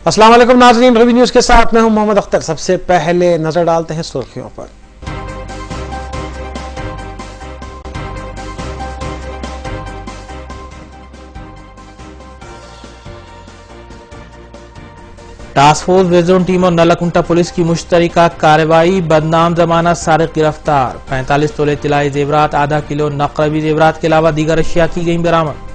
अस्सलाम वालेकुम नाज़रीन, रवि न्यूज़ के साथ मैं हूं मोहम्मद अख्तर। सबसे पहले नजर डालते हैं सुर्खियों पर। Task force red zone team और नलाकुंटा पुलिस की मुश्तरका कार्रवाई। बदनाम जमाना सारिक गिरफ्तार। 45 तोले तिलाई जेवरात, आधा किलो नकरवी जेवरात के अलावा दीगर अशिया की गई बरामद।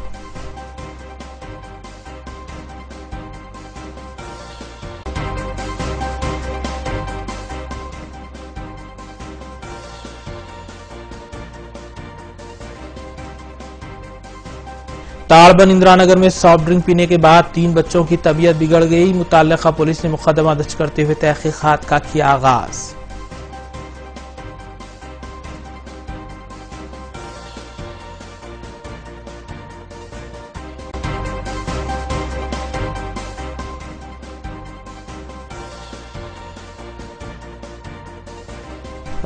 ताड़बन इंदिरानगर में सॉफ्ट ड्रिंक पीने के बाद 3 बच्चों की तबीयत बिगड़ गई। मुतल्लिका पुलिस ने मुकदमा दर्ज करते हुए तहकीकात का किया आगाज।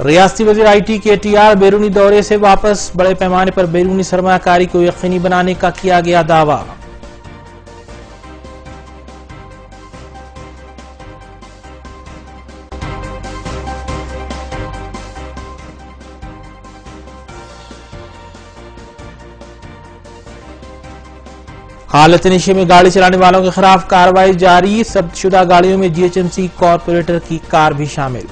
रियासती वजीर IT KTR बैरूनी दौरे से वापस। बड़े पैमाने पर बैरूनी सरमायाकारी को यकीनी बनाने का किया गया दावा। हालत नशे में गाड़ी चलाने वालों के खिलाफ कार्रवाई जारी। जब्तशुदा गाड़ियों में GHMC कॉरपोरेटर की कार भी शामिल।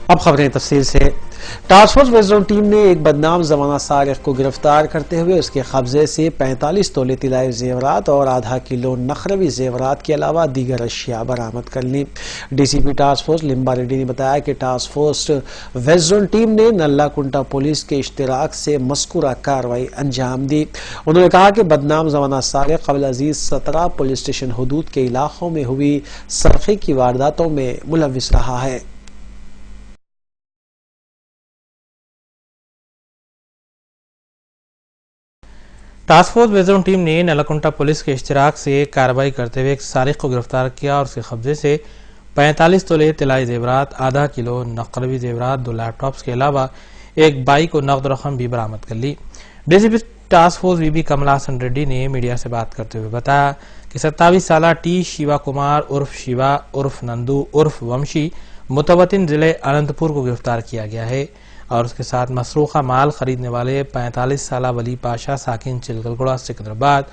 अब खबरें तफसील से। Task force red zone team ने एक बदनाम जमाना सारिक को गिरफ्तार करते हुए उसके कब्जे से 45 तोले तिलाई जेवरात और आधा किलो नखरवी जेवरात के अलावा दीगर अशिया बरामद कर ली। DCP task force Limba Reddy ने बताया कि task force west zone team ने नल्लाकुंटा पुलिस के इश्तिराक से मस्कुरा कार्रवाई अंजाम दी। उन्होंने कहा कि बदनाम जमाना सारिक कबल अजीज 17 पुलिस स्टेशन हदूद के इलाकों में हुई सरखे की वारदातों में मुलविस रहा है। Task force red zone team ने नलाकुंटा पुलिस के इश्तिराक से कार्रवाई करते हुए एक सारिक को गिरफ्तार किया और उसके कब्जे से 45 तोले तिलाई जेवरात, आधा किलो नकरवी जेवरात, 2 लैपटॉप्स के अलावा एक बाइक और नकद रकम भी बरामद कर ली। DCP टास्क फोर्स BB कमला हसन रेड्डी ने मीडिया से बात करते हुए बताया कि 27 साला T शिवा कुमार उर्फ शिवा उर्फ नंदू उर्फ वंशी मुतवतिन जिले अनंतपुर को गिरफ्तार किया गया है और उसके साथ मसरूखा माल खरीदने वाले 45 साला वली पाशा साकिन चिलगलगुड़ा सिकंदराबाद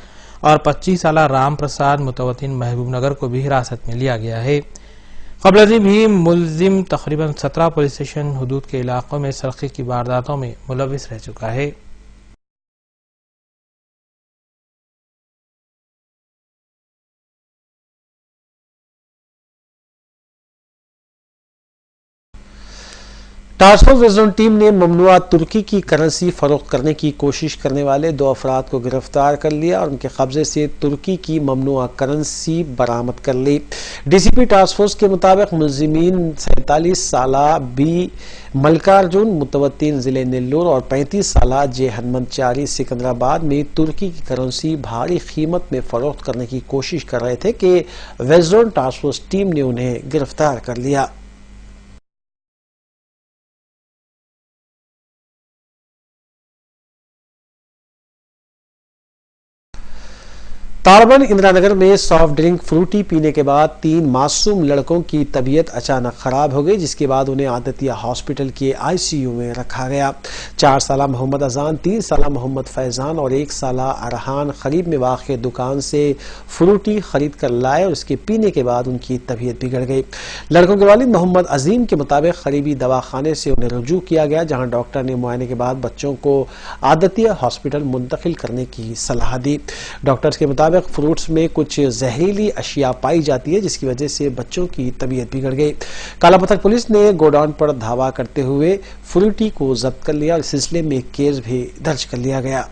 और 25 साला राम प्रसाद मुतवतिन महबूब नगर को भी हिरासत में लिया गया है। कबल भी मुलजिम तकरीबन 17 पुलिस स्टेशन हदूद के इलाकों में सरखे की वारदातों में मुलविस रह चुका है। Task force red zone team ने ममनुआ तुर्की की करेंसी फरोख्त करने की कोशिश करने वाले 2 अफराद को गिरफ्तार कर लिया और उनके कब्जे से तुर्की की ममनुआ करेंसी बरामद कर ली। DCP टास्क फोर्स के मुताबिक मुलजिमीन 47 साला B मल्लिकार्जुन मुतवत्तिन जिले नेल्लोर और 35 साला J हनुमंतचारी सिकंदराबाद में तुर्की की करेंसी भारी कीमत में फरोख्त करने की कोशिश कर रहे थे कि west zone task force team ने उन्हें गिरफ्तार कर लिया। ताड़बन इंदिरानगर में सॉफ्ट ड्रिंक फ्रूटी पीने के बाद 3 मासूम लड़कों की तबीयत अचानक खराब हो गई, जिसके बाद उन्हें आदतिया हॉस्पिटल के ICU में रखा गया। 4 साला मोहम्मद अजान, 3 साला मोहम्मद फैजान और 1 साला अरहान करीब में वाक़ दुकान से फ्रूटी खरीद कर लाए और उसके पीने के बाद उनकी तबीयत बिगड़ गई। लड़कों के वालिद मोहम्मद अजीम के मुताबिक करीबी दवाखाने से उन्हें रुजू किया गया, जहां डॉक्टर ने मुआयने के बाद बच्चों को आदतिया हॉस्पिटल मुंतकिल करने की सलाह दी। डॉक्टर्स के मुताबिक फ्रूट्स में कुछ जहरीली अशिया पाई जाती है, जिसकी वजह से बच्चों की तबीयत बिगड़ गई। कालापत्थर पुलिस ने गोडाउन पर धावा करते हुए फ्रूटी को जब्त कर लिया और इस सिलसिले में एक केस भी दर्ज कर लिया गया।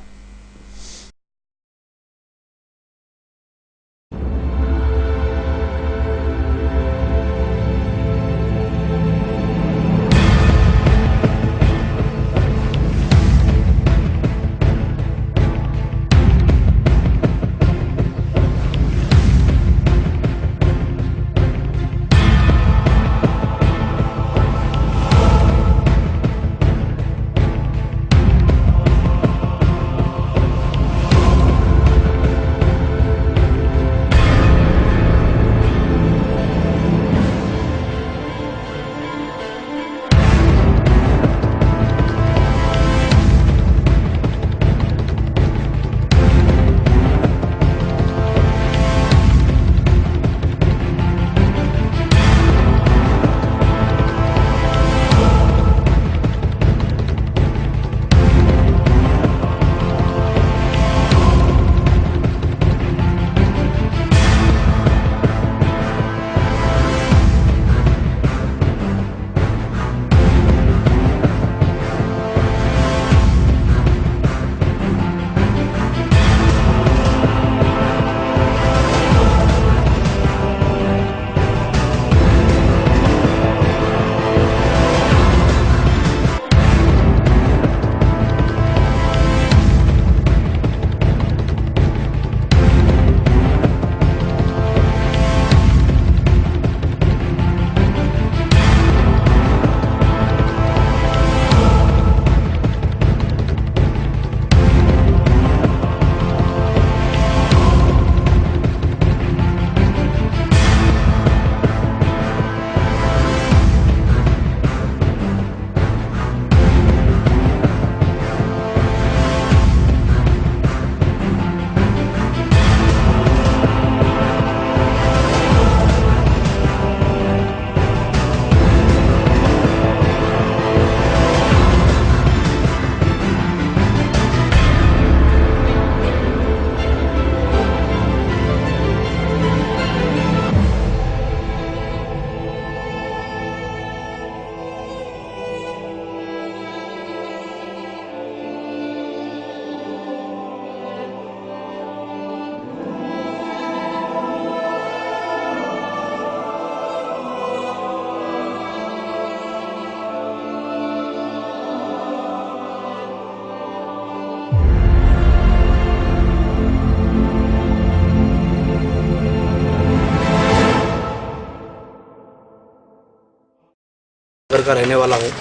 नगर का रहने वाला हूँ।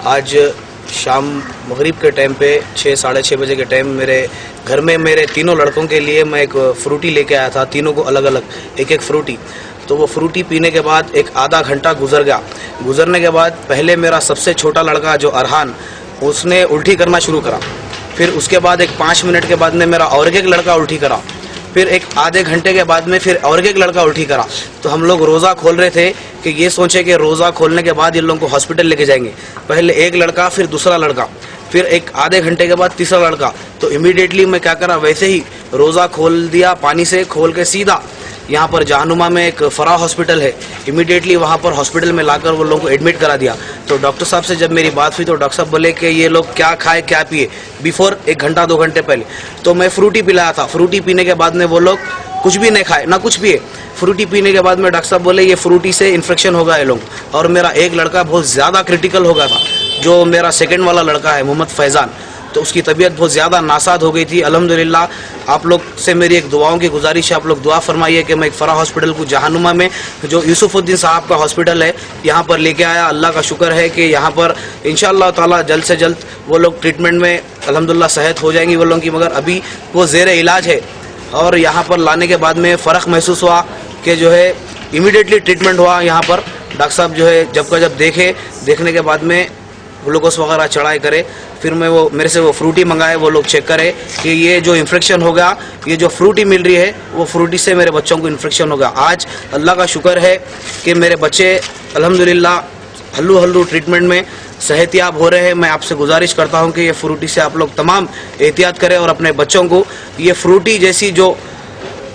आज शाम मगरिब के टाइम पे 6 साढ़े 6 बजे के टाइम मेरे घर में मेरे तीनों लड़कों के लिए मैं एक फ्रूटी लेके आया था, तीनों को अलग अलग एक एक फ्रूटी। तो वो फ्रूटी पीने के बाद एक आधा घंटा गुजर गया। गुजरने के बाद पहले मेरा सबसे छोटा लड़का जो अरहान, उसने उल्टी करना शुरू करा। फिर उसके बाद एक 5 मिनट के बाद में मेरा और एक लड़का उल्टी करा। फिर एक आधे घंटे के बाद में फिर और एक लड़का उल्टी करा। तो हम लोग रोज़ा खोल रहे थे कि ये सोचे कि रोज़ा खोलने के बाद इन लोगों को हॉस्पिटल लेके जाएंगे। पहले एक लड़का, फिर दूसरा लड़का, फिर एक आधे घंटे के बाद तीसरा लड़का। तो इमीडिएटली मैं क्या करा, वैसे ही रोज़ा खोल दिया, पानी से खोल के सीधा यहाँ पर जहानुमा में एक फराह हॉस्पिटल है, इमीडिएटली वहाँ पर हॉस्पिटल में लाकर वो लोगों को एडमिट करा दिया। तो डॉक्टर साहब से जब मेरी बात हुई तो डॉक्टर साहब बोले कि ये लोग क्या खाए क्या पिए, बिफोर 1 घंटा 2 घंटे पहले। तो मैं फ्रूटी पिलाया था। फ्रूटी पीने के बाद में वो लोग कुछ भी नहीं खाए ना कुछ पिए। फ्रूटी पीने के बाद में डॉक्टर साहब बोले ये फ्रूटी से इन्फेक्शन हो गया है लोग। और मेरा एक लड़का बहुत ज़्यादा क्रिटिकल हो गया था, जो मेरा सेकेंड वाला लड़का है मोहम्मद फैज़ान। तो उसकी तबीयत बहुत ज़्यादा नासाद हो गई थी। अल्हम्दुलिल्लाह आप लोग से मेरी एक दुआओं की गुजारिश है, आप लोग दुआ फरमाइए कि मैं एक फराह हॉस्पिटल को जहानुमा में जो यूसुफुद्दीन साहब का हॉस्पिटल है यहाँ पर लेके आया। अल्लाह का शुक्र है कि यहाँ पर इंशाअल्लाह ताला जल्द से जल्द वो लोग ट्रीटमेंट में अल्हम्दुलिल्लाह सेहत हो जाएंगी वो लोगों की। मगर अभी वो ज़ेर इलाज है। और यहाँ पर लाने के बाद में फ़र्क महसूस हुआ कि जो है इमीडिएटली ट्रीटमेंट हुआ। यहाँ पर डॉक्टर साहब जो है जब देखने के बाद में ग्लूकोस वगैरह चढ़ाई करे। फिर मैं वो मेरे से वो फ्रूटी मंगाए, वो लोग चेक करे कि ये जो इन्फेक्शन हो गया, ये जो फ्रूटी मिल रही है वो फ्रूटी से मेरे बच्चों को इन्फेक्शन हो गया। आज अल्लाह का शुक्र है कि मेरे बच्चे अल्हम्दुलिल्लाह हल्लू ट्रीटमेंट में सेहतियाब हो रहे हैं। मैं आपसे गुजारिश करता हूँ कि ये फ्रूटी से आप लोग तमाम एहतियात करें और अपने बच्चों को ये फ्रूटी जैसी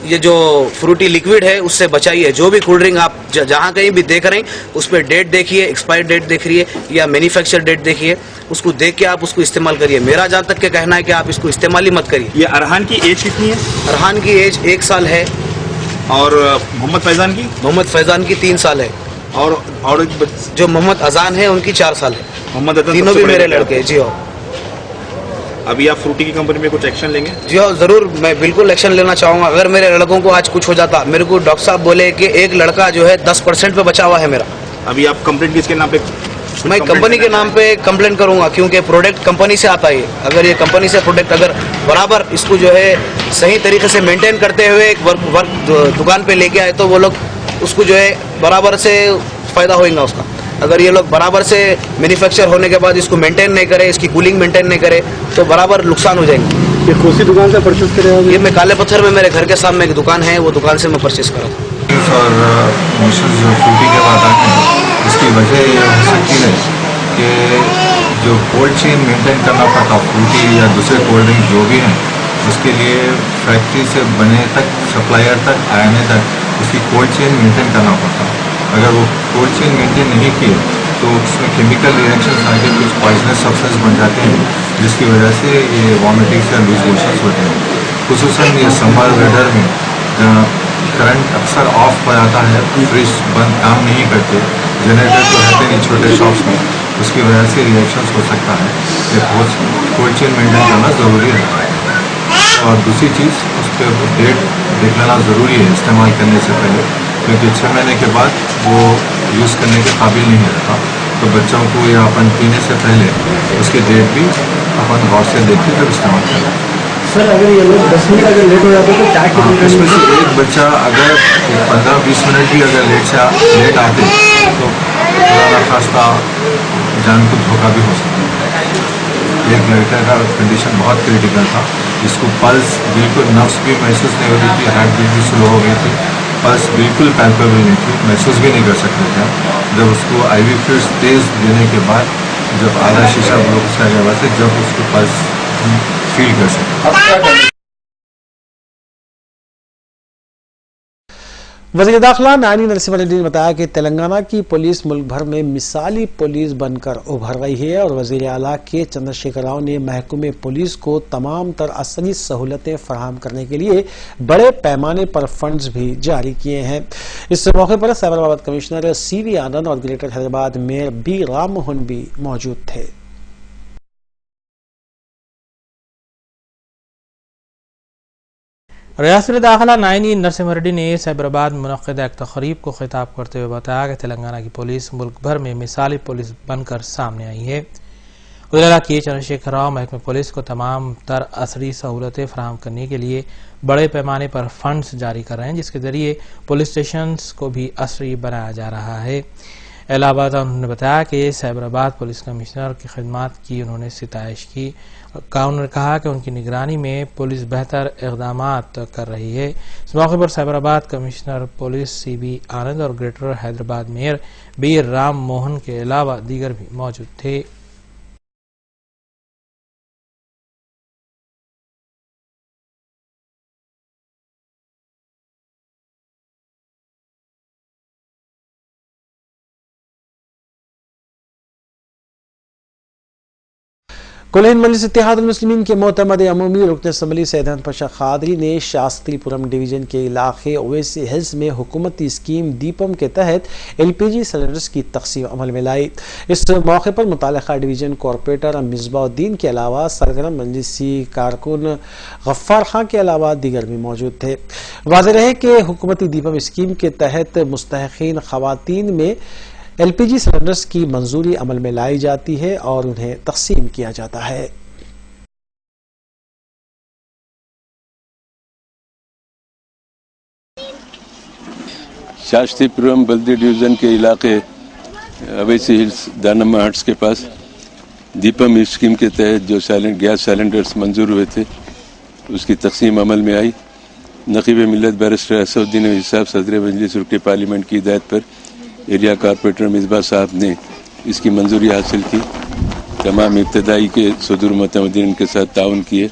ये जो फ्रूटी लिक्विड है उससे बचाइए। जो भी कोल्ड ड्रिंक आप जहाँ कहीं भी देख रहे हैं उस पर डेट देखिए, एक्सपायर डेट देख रही है या मैन्युफैक्चर डेट देखिए, उसको देख के आप उसको इस्तेमाल करिए। मेरा जहाँ तक के कहना है कि आप इसको इस्तेमाल ही मत करिए। ये अरहान की एज कितनी है? अरहान की एज 1 साल है। और मोहम्मद फैज़ान की? मोहम्मद फैज़ान की 3 साल है। और जो मोहम्मद अजान है उनकी 4 साल है। मोहम्मद अजान तीनों भी मेरे लड़के। जी हाँ। अभी आप फ्रूटी की कंपनी में कुछ एक्शन लेंगे? जी हाँ, ज़रूर, मैं बिल्कुल एक्शन लेना चाहूँगा। अगर मेरे लड़कों को आज कुछ हो जाता, मेरे को डॉक्टर साहब बोले कि एक लड़का जो है 10% पे बचा हुआ है मेरा। अभी आप कंप्लेंट किसके नाम पे? मैं कंपनी के नाम पे कंप्लेन करूंगा, क्योंकि प्रोडक्ट कंपनी से आता है। अगर ये कंपनी से प्रोडक्ट अगर बराबर इसको जो है सही तरीके से मेंटेन करते हुए एक वर्क दुकान पे लेके आए तो वो लोग उसको जो है बराबर से फ़ायदा होगा उसका। अगर ये लोग बराबर से मैन्युफैक्चर होने के बाद इसको मेंटेन नहीं करे, इसकी कूलिंग मेंटेन नहीं करे तो बराबर नुकसान हो जाएंगे। ये कौन सी दुकान से परचेज करे? ये मैं काले पत्थर में मेरे घर के सामने एक दुकान है, वो दुकान से मैं परचेज करा था। और मिसेस जो फ्रूटी के बाद आते हैं इसकी वजह ये हो सकती है कि जो कोल्ड चेन मेंटेन करना पड़ता फ्रूटी या दूसरे कोल्ड ड्रिंक जो भी हैं उसके लिए फैक्ट्री से बने तक सप्लायर तक आने तक उसकी कोल्ड चेन मेंटेन करना पड़ता। अगर वो कोल्ड चेन मेंटेन नहीं किए तो उसमें केमिकल रिएक्शन आके कुछ पॉइजनस सब्सटेंस बन जाते हैं जिसकी वजह से ये वॉमिटिंग से लूज मोशंस होते हैं। खुसूसन ये समर वेदर में करंट अक्सर ऑफ हो जाता है, फ्रिज बंद काम नहीं करते, जनरेटर तो रहते नहीं छोटे शॉप्स में, उसकी वजह से रिएक्शंस हो सकता है। ये कोल्ड चेन मेंटेन करना ज़रूरी है। और दूसरी चीज़ उस पर डेट देख लेना ज़रूरी है इस्तेमाल करने से पहले, क्योंकि 6 महीने के बाद वो यूज़ करने के काबिल नहीं रहता। तो बच्चों को या अपन पीने से पहले उसकी डेट भी अपन गौर से देख के तब इस्तेमाल करें। सर अगर ये लोग 10 मिनट अगर लेट हो जाते तो क्या इसमें से एक बच्चा अगर 15-20 मिनट भी अगर लेट आते तो ज़्यादा खास्ता जान को धोखा भी हो सकता है। एक लड़का का कंडीशन बहुत क्रिटिकल था, जिसको पल्स बिल्कुल नफ्स भी महसूस नहीं हो रही थी, हार्ट बीट भी स्लो हो गई थी, पल्स बिल्कुल पैल्पेबल नहीं थी, महसूस भी नहीं कर सकते थे। जब उसको IV फ्लूइड्स तेज़ देने के बाद जब आधा शीशा ग्लूकोज का गया से जब उसको पल्स फील कर सकते। वज़ीर दाखिला नानी नरसिम्हा रेड्डी ने बताया कि तेलंगाना की पुलिस मुल्क भर में मिसाली पुलिस बनकर उभर रही है और वज़ीर आला के चंद्रशेखर राव ने महकमे पुलिस को तमाम तर असली सहूलतें फराहम करने के लिए बड़े पैमाने पर फंड्स भी जारी किए हैं। इस मौके पर साइबराबाद कमिश्नर CV आनंद और greater Hyderabad mayor B Ram Mohan भी मौजूद थे। रियासत दाखिला नायनी नरसिम्हा रेड्डी ने साइबराबाद में मुनक्किदा एक तकरीब को खिताब करते हुए बताया कि तेलंगाना की पुलिस मुल्क भर में मिसाली पुलिस बनकर सामने आई है। उधर के चंद्रशेखर राव महकमे पुलिस को तमाम तर असरी सहूलतें फराहम करने के लिए बड़े पैमाने पर फंड्स जारी कर रहे हैं, जिसके जरिए पुलिस स्टेशन को भी असरी बनाया जा रहा है। इलाहाबाद उन्होंने बताया कि साइबराबाद पुलिस कमिश्नर की खिदमत की उन्होंने सिताइश की। उन्होंने कहा कि उनकी निगरानी में पुलिस बेहतर इकदाम कर रही है। इस मौके पर Cyberabad commissioner police CB Anand और greater Hyderabad mayor B Ram Mohan के अलावा दीगर भी मौजूद थे। कुलहिंद मजलिस इत्तेहादुल मुस्लिमीन के मोतमद अमूमी रुकन असम्बली सैयद पाशा कादरी ने शास्त्रीपुरम डिवीजन के इलाके ओवैसी हिल्स में हुकूमती स्कीम दीपम के तहत LPG सिलेंडर्स की तकसीम अमल में लाई। इस मौके पर मुतालिका डिवीजन कॉरपोरेटर मिसबाउद्दीन के अलावा सरगर्म मजलिसी कारकुन गफ्फार खां के अलावा दीगर भी मौजूद थे। वाज़ेह रहे कि हुकूमती दीपम स्कीम के तहत मुस्तहक़ीन ख़वातीन में LPG सिलेंडर्स की मंजूरी अमल में लाई जाती है और उन्हें तकसीम किया जाता है। शास्त्रीपुरम बल्दी डिवीज़न के इलाके अवैसी हिल्स दानमा हट्स के पास दीपम स्कीम के तहत जो गैस सिलेंडर्स मंजूर हुए थे उसकी तकसीम अमल में आई। नक़ीब मिल्लत बैरिस्टर असदुद्दीन हिसाब सदर मजलिस रुकन पार्लियामेंट की हिदायत पर एरिया कॉरपोरेटर मिसबा साहब ने इसकी मंजूरी हासिल की। तमाम इब्तदाई के सदर मुतमदीन के साथ ताउन किए।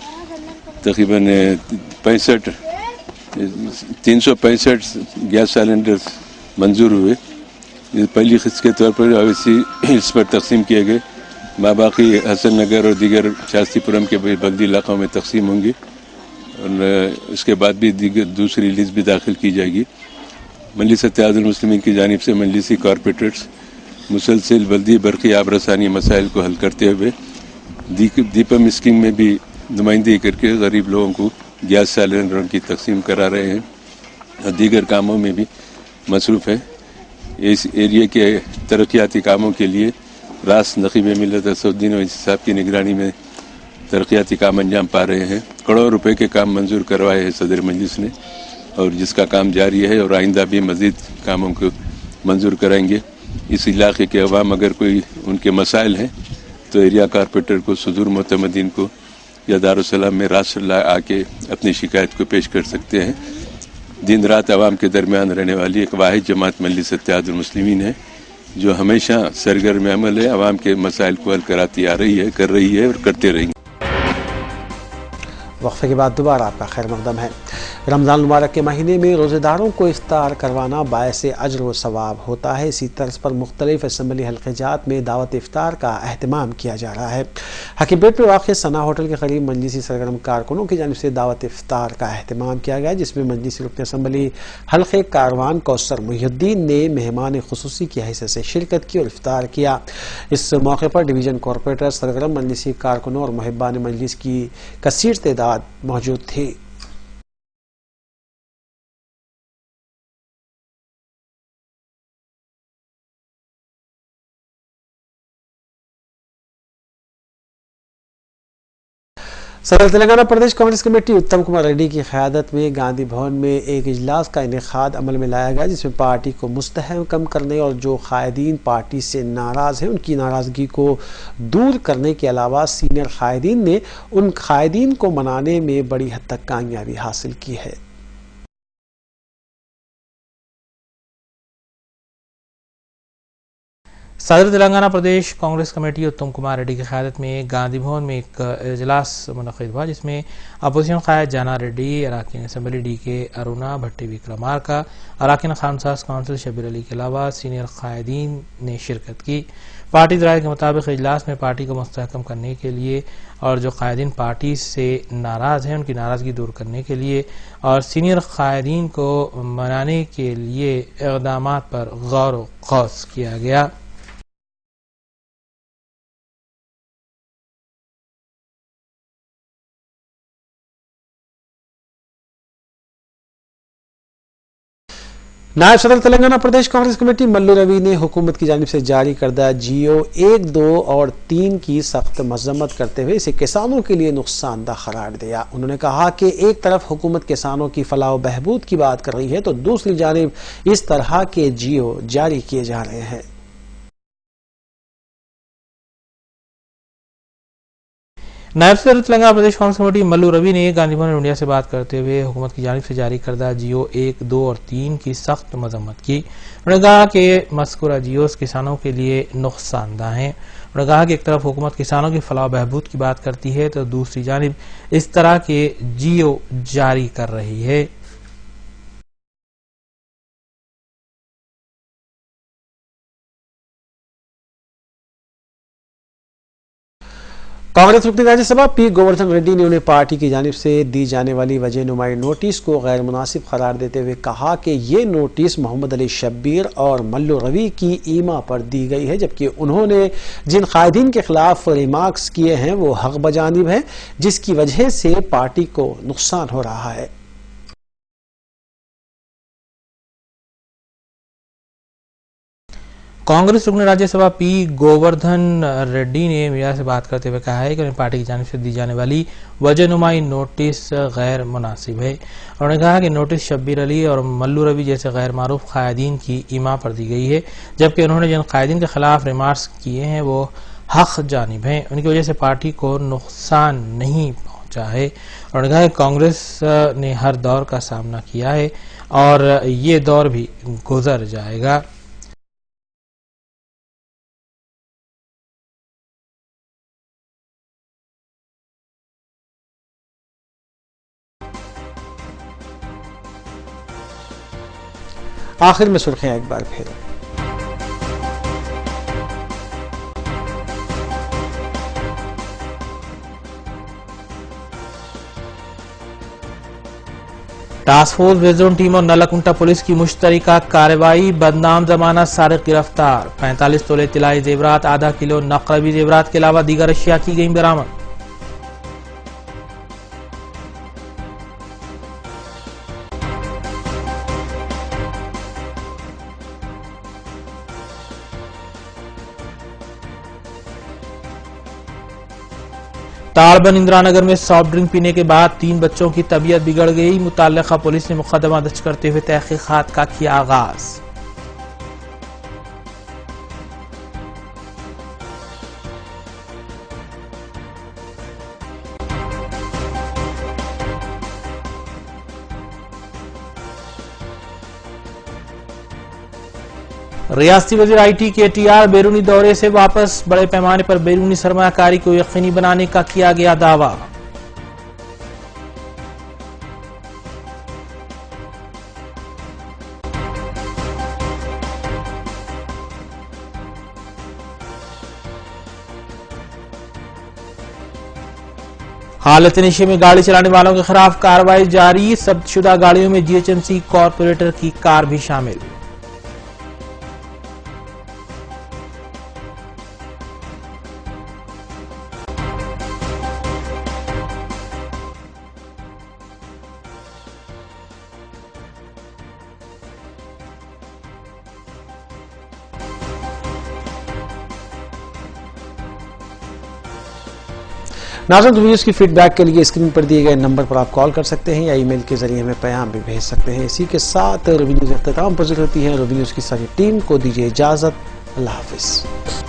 तकरीबन 365 गैस सिलेंडर्स मंजूर हुए। पहली किस्त के तौर पर अवैसी हिल्स पर तकसीम किए गए। माबाकी हसन नगर और दीगर शास्त्रीपुरम के बल्दी इलाकों में तकसीम होंगी और उसके बाद भी दूसरी लिस्ट भी दाखिल की जाएगी। मजलिस इत्तेहादुल मुस्लिमीन की जानिब से मजलिसी कॉरपोरेटर्स मुसलसल बल्दी बरक़ी आबरसानी मसाइल को हल करते हुए दीपम स्कीम में भी नुमाइंदगी करके गरीब लोगों को गैस सिलेंडरों की तकसीम करा रहे हैं और दीगर कामों में भी मसरूफ़ है। इस एरिया के तरक्याती कामों के लिए रास नक़ीब मिल्लत असदुद्दीन साहब की निगरानी में तरक्याती काम अंजाम पा रहे हैं। करोड़ों रुपए के काम मंजूर करवाए हैं सदर मजलिस ने और जिसका काम जारी है और आइंदा भी मज़ीद कामों को मंजूर कराएंगे। इस इलाके के अवाम अगर कोई उनके मसाइल हैं तो एरिया कॉरपोरेटर को सदर मुतमदीन को या दारुस्सलाम में रासल्ला आके अपनी शिकायत को पेश कर सकते हैं। दिन रात अवाम के दरमियान रहने वाली एक वाहिद जमात मजलिस इत्तेहादुल मुस्लिमीन है जो हमेशा सरगर्म अमल है, अवाम के मसाइल को हल कराती आ रही है, कर रही है और करते रहेंगे। वक्फे के बाद दोबारा आपका खैर मकदम है। रमज़ान मुबारक के महीने में रोज़ेदारों को इफ्तार करवाना बायसे अज्र व सवाब होता है। इसी तर्ज पर मुख्तलिफ असम्बली हल्क़े जात में दावत इफ्तार का अहतमाम किया जा रहा है। हकीमपेट में वाक़ सना होटल के करीब मजलिसी सरगर्म कारकुनों की जानिब से दावत इफ्तार का अहतमाम किया गया, जिसमें मजलिसी रुकन असम्बली हल्क़े कारवान कौसर मुहियुद्दीन ने मेहमान खुसूसी की हैसियत से शिरकत की और इफ्तार किया। इस मौके पर डिवीज़न कॉरपोरेटर सरगर्म मजलिसी कारकुनों और मुहिब्बान मजलिस की कसीर तादाद मौजूद थी। सदर तेलंगाना प्रदेश कांग्रेस कमेटी उत्तम कुमार रेड्डी की क़यादत में गांधी भवन में एक इजलास का इनेकाद अमल में लाया गया, जिसमें पार्टी को मुस्तहकम करने और जो कायदीन पार्टी से नाराज़ हैं उनकी नाराज़गी को दूर करने के अलावा सीनियर कायदीन ने उन कायदीन को मनाने में बड़ी हद तक कामयाबी हासिल की है। सदर तेलंगाना प्रदेश कांग्रेस कमेटी उत्तम कुमार रेड्डी की क़यादत में गांधी भवन में एक इजलास मुनक़िद हुआ, जिसमें अपोजिशन क़ायद जाना रेड्डी, अराकीन असम्बली DK अरुणा, भट्टी विक्रमार्का, अराकीन खानसास काउंसिल शबीर अली के अलावा सीनियर कायदीन ने शिरकत की। पार्टी राय के मुताबिक इजलास में पार्टी को मुस्तहकम करने के लिए और जो कायदीन पार्टी से नाराज़ हैं उनकी नाराज़गी दूर करने के लिए और सीनियर कायदीन को मनाने के लिए इक़दाम पर गौर व ख़ौस किया गया। नायब सदर तेलंगाना प्रदेश कांग्रेस कमेटी मल्लू रवि ने हुकूमत की जानिब से जारी करदा जियो 1, 2 और 3 की सख्त मजम्मत करते हुए इसे किसानों के लिए नुकसानदा करार दिया। उन्होंने कहा कि एक तरफ हुकूमत किसानों की फलाह व बहबूद की बात कर रही है तो दूसरी जानिब इस तरह के जियो जारी किए जा रहे हैं। नायब सदर तेलंगाना प्रदेश कांग्रेस कमेटी मल्लू रवि ने गांधी भवन इंडिया से बात करते हुए हुकूमत की जानिब से जारी करदा जियो 1, 2 और 3 की सख्त मजम्मत की। उन्होंने कहा कि मज़कूरा जियोस किसानों के लिए नुकसानदा हैं। उन्होंने कहा कि एक तरफ हुकूमत किसानों की फलाह बहबूद की बात करती है तो दूसरी जानिब इस तरह के जियो जारी कर रही है। कांग्रेस रुकनी राज्यसभा पी गोवर्धन रेड्डी ने उन्हें पार्टी की जानिब से दी जाने वाली वजह नुमाई नोटिस को गैर मुनासिब करार देते हुए कहा कि ये नोटिस मोहम्मद अली शब्बीर और मल्लू रवि की ईमा पर दी गई है, जबकि उन्होंने जिन कायदीन के खिलाफ रिमार्क्स किए हैं वो हक बजानिब है, जिसकी वजह से पार्टी को नुकसान हो रहा है। कांग्रेस रुकन राज्यसभा पी गोवर्धन रेड्डी ने मीडिया से बात करते हुए कहा है कि उन्हें पार्टी की जानिब से दी जाने वाली वजहनुमाई नोटिस गैर मुनासिब है। उन्होंने कहा कि नोटिस शब्बीर अली और मल्लू रवि जैसे गैर मारूफ कायदीन की ईमा पर दी गई है, जबकि उन्होंने जिन कायदीन के खिलाफ रिमार्क्स किए हैं वो हक जानिब हैं। उनकी वजह से पार्टी को नुकसान नहीं पहुंचा है। उन्होंने कहा कि कांग्रेस ने हर दौर का सामना किया है और ये दौर भी गुजर जाएगा। आखिर में सुर्खियां एक बार फिर। टास्क फोर्स वेजोन टीम और नलकुंटा पुलिस की मुश्तरका कार्रवाई, बदनाम जमाना सारिक गिरफ्तार, 45 तोले तिलाई जेवरात, आधा किलो नकरवी जेवरात के अलावा दीगर अशिया की गई बरामद। ताड़बन इंदिरानगर में सॉफ्ट ड्रिंक पीने के बाद 3 बच्चों की तबीयत बिगड़ गई। मुतल्लिका पुलिस ने मुकदमा दर्ज करते हुए तहकीकात का किया आगाज। रियासती वज़ीर IT KTR बैरूनी दौरे से वापस, बड़े पैमाने पर बैरूनी सरमायाकारी को यकीनी बनाने का किया गया दावा। हालत नशे में गाड़ी चलाने वालों के खिलाफ कार्रवाई जारी, जब्तशुदा गाड़ियों में GHMC कॉरपोरेटर की कार भी शामिल। नाज़रीन, वीडियोस की फीडबैक के लिए स्क्रीन पर दिए गए नंबर पर आप कॉल कर सकते हैं या ईमेल के जरिए हमें पैगाम भी भेज सकते हैं। इसी के साथ रवि न्यूज़ अख्ताम पहुंच होती है। रवि न्यूज़ की सारी टीम को दीजिए इजाजत। अल्लाह हाफिज।